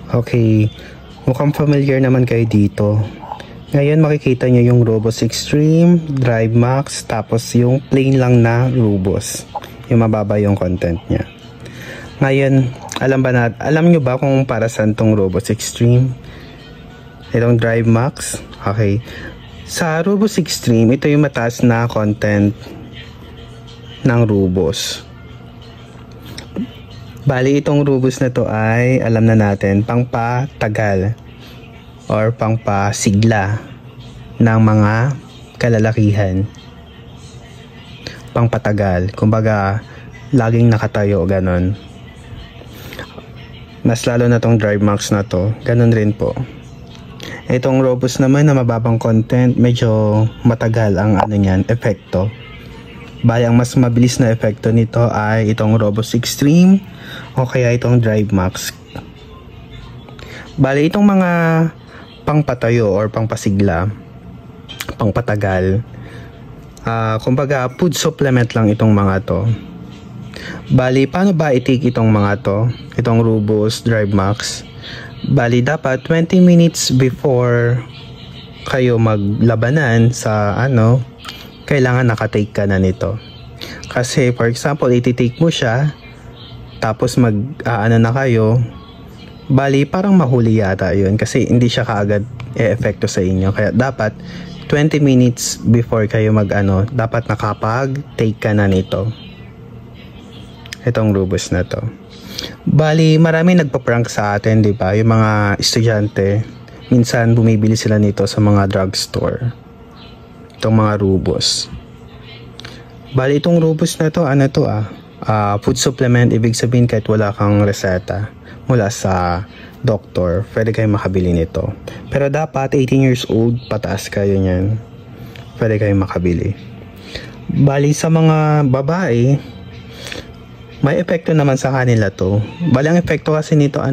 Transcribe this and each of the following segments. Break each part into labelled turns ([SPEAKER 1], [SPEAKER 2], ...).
[SPEAKER 1] Okay, mukhang familiar naman kayo dito. Ngayon makikita nyo yung Rubos Extreme, Drive Max, tapos yung plain lang na Rubos. Yung mababa yung content niya. Ngayon, alam nyo ba kung para saan tong Rubos Extreme? Itong Drive Max? Okay. Sa Rubos Extreme, ito yung mataas na content ng Rubos. Bali, itong Rubos na to ay, alam na natin, pangpatagal or pangpasigla ng mga kalalakihan. Pangpatagal. Kumbaga, laging nakatayo, ganon. Mas lalo na tong Drive Max na to, ganon rin po. Itong Rubos naman na mababang content, medyo matagal ang ano niyan, epekto. Bali, ang mas mabilis na epekto nito ay itong Rubos Extreme o kaya itong Drive Max. Bali, itong mga pangpatayo or pangpasigla, pangpatagal, kumbaga food supplement lang itong mga to. Bali, paano ba i-take itong mga to? Itong Rubos, Drive Max. Bali, dapat 20 minutes before kayo maglabanan sa ano, kailangan nakatake ka na nito. Kasi for example, iti-take mo siya, tapos ano na kayo, bali parang mahuli yata yun kasi hindi siya kaagad e-epekto sa inyo. Kaya dapat 20 minutes before kayo dapat nakapag-take ka na nito. Itong Rubos na to. Bali, marami nagpa-prank sa atin, di ba? Yung mga estudyante, minsan bumibili sila nito sa mga drugstore. Itong mga Rubos. Bali, itong Rubos na to, food supplement, ibig sabihin kahit wala kang reseta mula sa doktor, pwede kayong makabili nito. Pero dapat 18 years old, pataas kayo niyan. Pwede kayong makabili. Bali, sa mga babae, may epekto naman sa kanila to. Bali, ang epekto kasi nito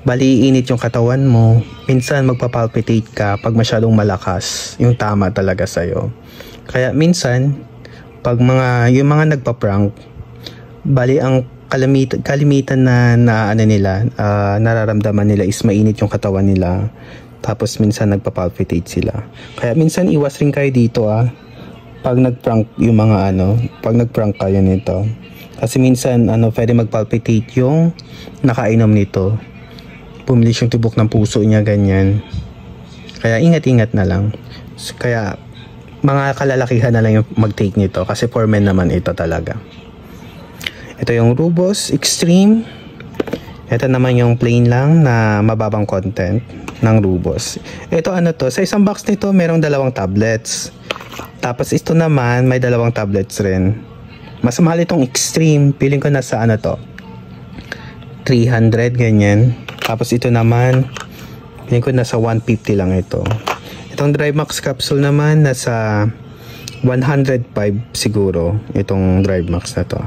[SPEAKER 1] bali, iinit yung katawan mo. Minsan magpapalpitate ka pag masyadong malakas yung tama talaga sa'yo. Kaya minsan, pag yung mga nagpa-prank, bali ang kalimitan na nararamdaman nila is mainit yung katawan nila. Tapos minsan nagpapalpitate sila. Kaya minsan iwas rin kayo dito pag nagprank yung mga pag nagprank kayo nito. Kasi minsan pwede magpalpitate yung nakainom nito. Pumilis yung tibok ng puso niya, ganyan. Kaya ingat-ingat na lang. Kaya mga kalalakihan na lang yung mag-take nito kasi for men naman ito talaga. Ito yung Rubos Extreme. Ito naman yung plain lang na mababang content ng Rubos. Ito sa isang box nito merong 2 tablets. Tapos ito naman may 2 tablets rin. Mas mahal itong Extreme. Piling ko nasa 300 ganyan. Tapos ito naman piling ko nasa 150 lang ito. Itong Drive Max capsule naman nasa 105 siguro itong Drive Max na to.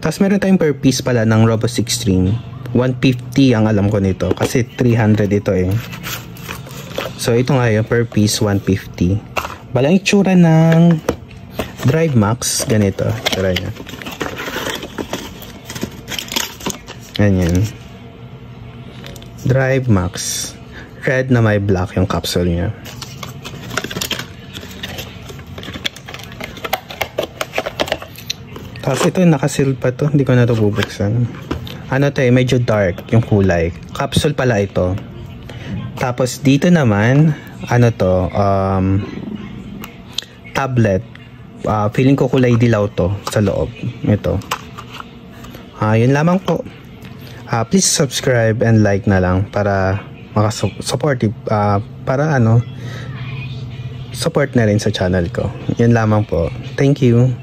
[SPEAKER 1] Tapos meron tayong per piece pala ng Rubos Extreme. 150 ang alam ko nito kasi 300 ito So ito nga yun, per piece 150. Balang itsura ng Drive Max, ganito. Tara niya. Ganyan. Drive Max. Red na may black yung capsule niya. Tapos ito nakasil pa to, hindi ko na ito bubuksan. Medyo dark yung kulay. Capsule pala ito. Tapos dito naman, tablet. Feeling ko kulay dilaw to sa loob. Ito. Yun lamang po. Please subscribe and like na lang para makasupportive, para support na rin sa channel ko. Yun lamang po. Thank you.